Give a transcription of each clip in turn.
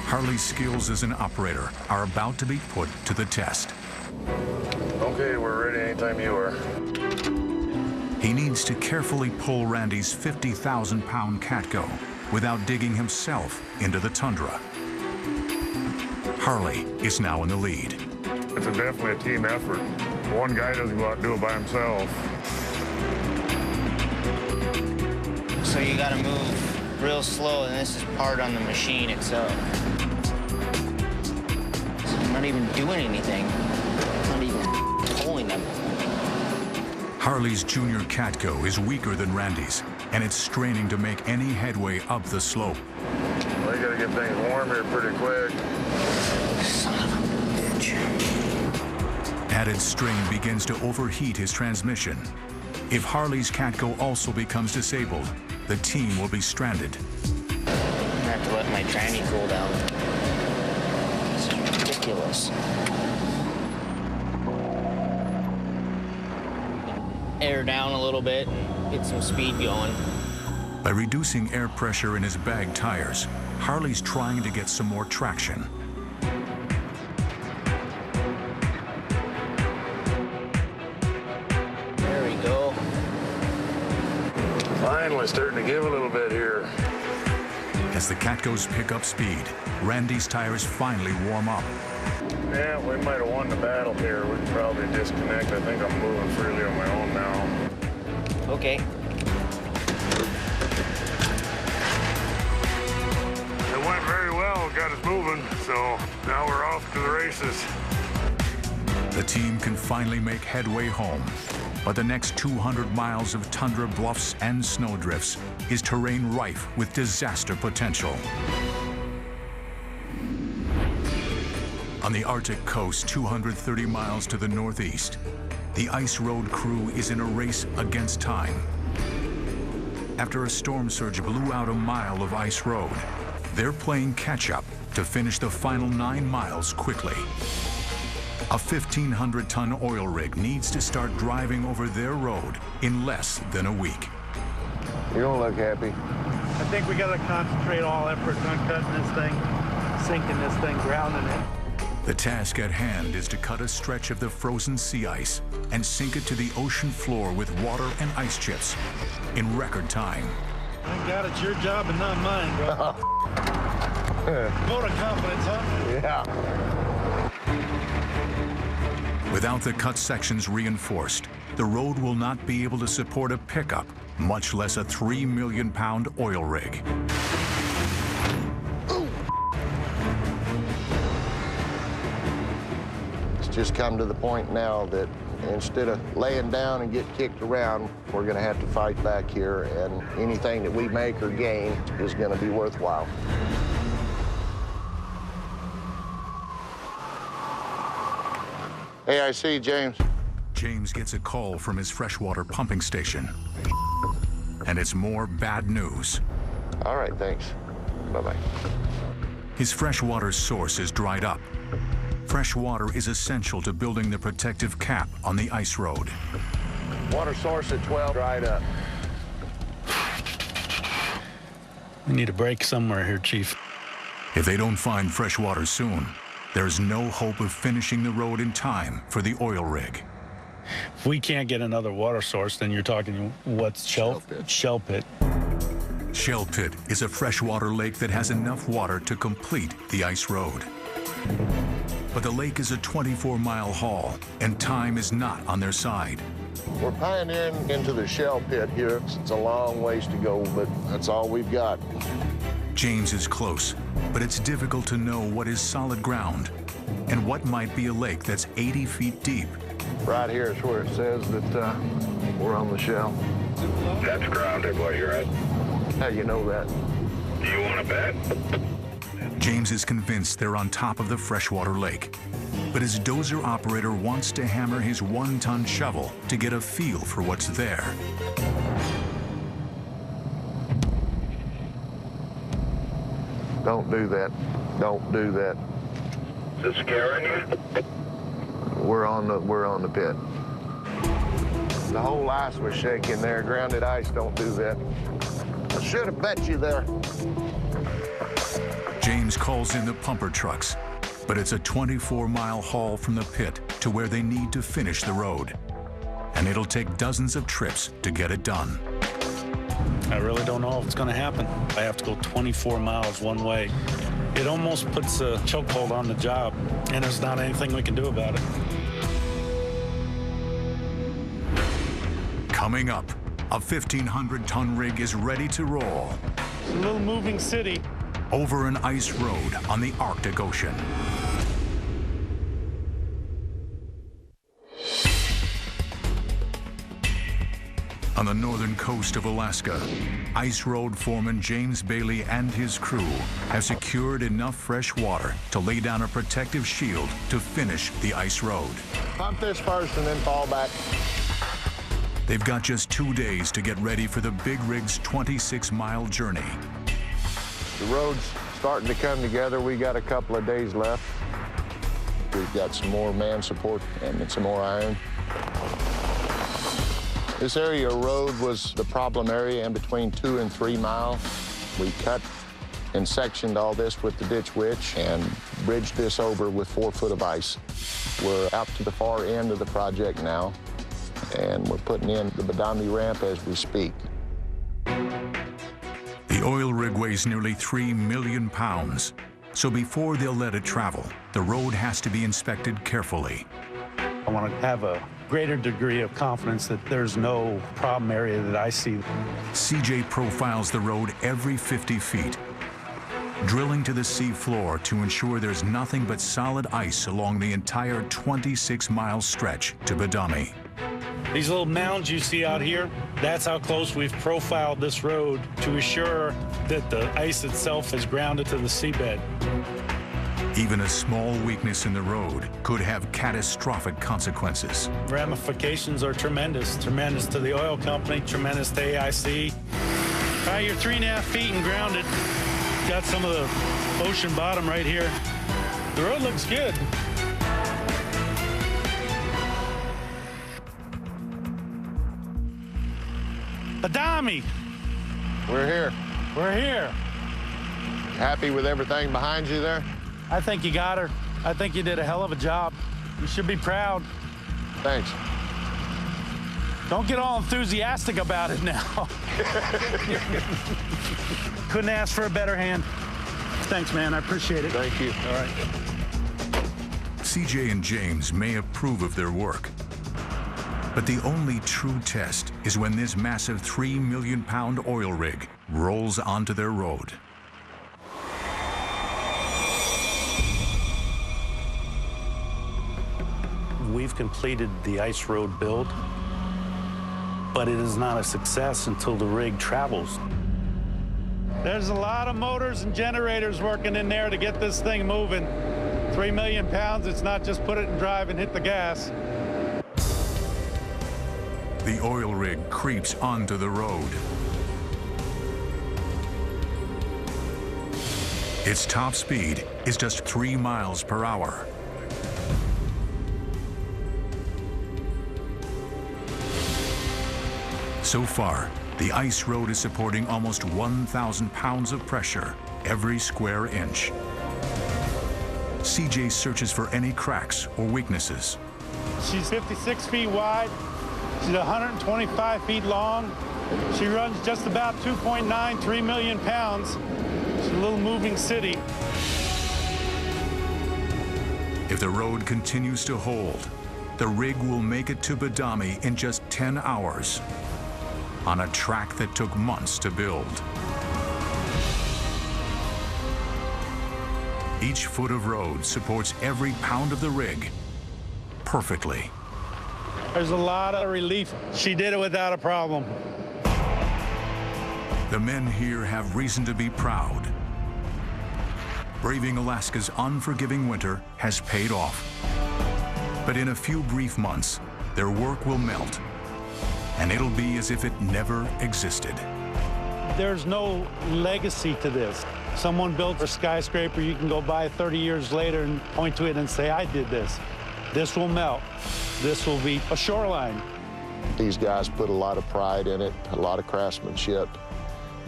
Harley's skills as an operator are about to be put to the test. Okay, we're ready anytime you are. He needs to carefully pull Randy's 50,000-pound Catco without digging himself into the tundra. Harley is now in the lead. It's definitely a team effort. One guy doesn't go out and do it by himself. So you gotta move real slow, and this is part on the machine itself. So I'm not even doing anything. I'm not even pulling them. Harley's junior Catco is weaker than Randy's, and it's straining to make any headway up the slope. Well, you gotta get things warm here pretty quick. Son of a bitch. Added strain begins to overheat his transmission. If Harley's Catco also becomes disabled, the team will be stranded. I'm gonna have to let my tranny cool down. This is ridiculous. Air down a little bit, get some speed going. By reducing air pressure in his bag tires, Harley's trying to get some more traction. There we go. Finally starting to give a little bit here. As the Catcos pick up speed, Randy's tires finally warm up. Yeah, we might have won the battle here. We can probably disconnect. I think I'm moving freely on my own now. Okay. It went very well, got us moving, so now we're off to the races. The team can finally make headway home, but the next 200 miles of tundra bluffs and snowdrifts is terrain rife with disaster potential. On the Arctic coast, 230 miles to the northeast, the ice road crew is in a race against time. After a storm surge blew out a mile of ice road, they're playing catch-up to finish the final 9 miles quickly. A 1,500-ton oil rig needs to start driving over their road in less than a week. You don't look happy. I think we got to concentrate all efforts on cutting this thing, sinking this thing, grounding it. The task at hand is to cut a stretch of the frozen sea ice and sink it to the ocean floor with water and ice chips in record time. Thank God it's your job and not mine, bro. Vote of confidence, huh? Yeah. Without the cut sections reinforced, the road will not be able to support a pickup, much less a 3 million-pound oil rig. It's just come to the point now that instead of laying down and get kicked around, we're going to have to fight back here, and anything that we make or gain is going to be worthwhile. Hey, I see you, James. James gets a call from his freshwater pumping station. And it's more bad news. All right, thanks. Bye-bye. His freshwater source is dried up. Fresh water is essential to building the protective cap on the ice road. Water source at 12 dried up. We need a break somewhere here, Chief. If they don't find fresh water soon, there's no hope of finishing the road in time for the oil rig. If we can't get another water source, then you're talking, what's shell pit? Shell pit. Shell Pit is a freshwater lake that has enough water to complete the ice road. But the lake is a 24-mile haul, and time is not on their side. We're pioneering into the shell pit here. It's a long ways to go, but that's all we've got. James is close, but it's difficult to know what is solid ground and what might be a lake that's 80 feet deep. Right here is where it says that we're on the shell. That's grounded while you're at. How do you know that? Do you want to bet? James is convinced they're on top of the freshwater lake, but his dozer operator wants to hammer his 1-ton shovel to get a feel for what's there. Don't do that. Don't do that. Is it scaring you? We're on the pit. The whole ice was shaking there. Grounded ice don't do that. I should have bet you there. James calls in the pumper trucks, but it's a 24-mile haul from the pit to where they need to finish the road. And it'll take dozens of trips to get it done. I really don't know if it's going to happen. I have to go 24 miles one way. It almost puts a chokehold on the job, and there's not anything we can do about it. Coming up, a 1,500-ton rig is ready to roll It's a little moving city. over an ice road on the Arctic Ocean. On the northern coast of Alaska, ice road foreman James Bailey and his crew have secured enough fresh water to lay down a protective shield to finish the ice road. Pump this first and then fall back. They've got just 2 days to get ready for the big rig's 26-mile journey. The road's starting to come together. We got a couple of days left. We've got some more man support and some more iron. This area of road was the problem area in between 2 and 3 mile. We cut and sectioned all this with the ditch witch and bridged this over with 4 foot of ice. We're out to the far end of the project now, and we're putting in the Badami ramp as we speak. The oil rig weighs nearly 3 million pounds, so before they'll let it travel, the road has to be inspected carefully. I want to have a greater degree of confidence that there's no problem area that I see. CJ profiles the road every 50 feet, drilling to the sea floor to ensure there's nothing but solid ice along the entire 26-mile stretch to Badami. These little mounds you see out here, that's how close we've profiled this road to assure that the ice itself is grounded to the seabed. Even a small weakness in the road could have catastrophic consequences. Ramifications are tremendous. Tremendous to the oil company, tremendous to AIC. All right, you're 3.5 feet and grounded. Got some of the ocean bottom right here. The road looks good. Badami, We're here. we're here. Happy with everything behind you there? I think you got her. I think you did a hell of a job. You should be proud. Thanks. Don't get all enthusiastic about it now. Couldn't ask for a better hand. Thanks, man. I appreciate it. Thank you. All right. CJ and James may approve of their work, but the only true test is when this massive 3 million pound oil rig rolls onto their road. We've completed the ice road build, but it is not a success until the rig travels. There's a lot of motors and generators working in there to get this thing moving. 3 million pounds, it's not just put it in drive and hit the gas. The oil rig creeps onto the road. Its top speed is just 3 miles per hour. So far, the ice road is supporting almost 1,000 pounds of pressure every square inch. CJ searches for any cracks or weaknesses. She's 56 feet wide. She's 125 feet long. She runs just about 2.9, 3 million pounds. She's a little moving city. If the road continues to hold, the rig will make it to Badami in just 10 hours on a track that took months to build. Each foot of road supports every pound of the rig perfectly. There's a lot of relief. She did it without a problem. The men here have reason to be proud. Braving Alaska's unforgiving winter has paid off. But in a few brief months, their work will melt, and it'll be as if it never existed. There's no legacy to this. Someone built a skyscraper, you can go by 30 years later and point to it and say, I did this. This will melt. This will be a shoreline. These guys put a lot of pride in it, a lot of craftsmanship,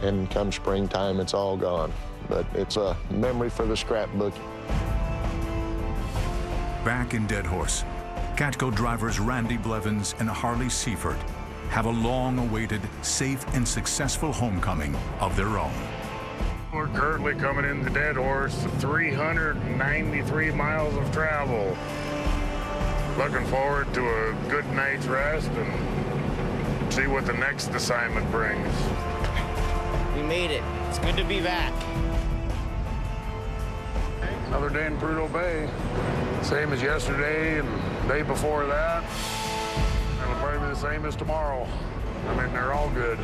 and come springtime, it's all gone. but it's a memory for the scrapbook. Back in Dead Horse, Catco drivers Randy Blevins and Harley Seifert have a long-awaited, safe and successful homecoming of their own. We're currently coming into Dead Horse, 393 miles of travel. Looking forward to a good night's rest and see what the next assignment brings. We made it. It's good to be back. Another day in Prudhoe Bay. Same as yesterday and the day before that. It'll probably be the same as tomorrow. I mean, they're all good.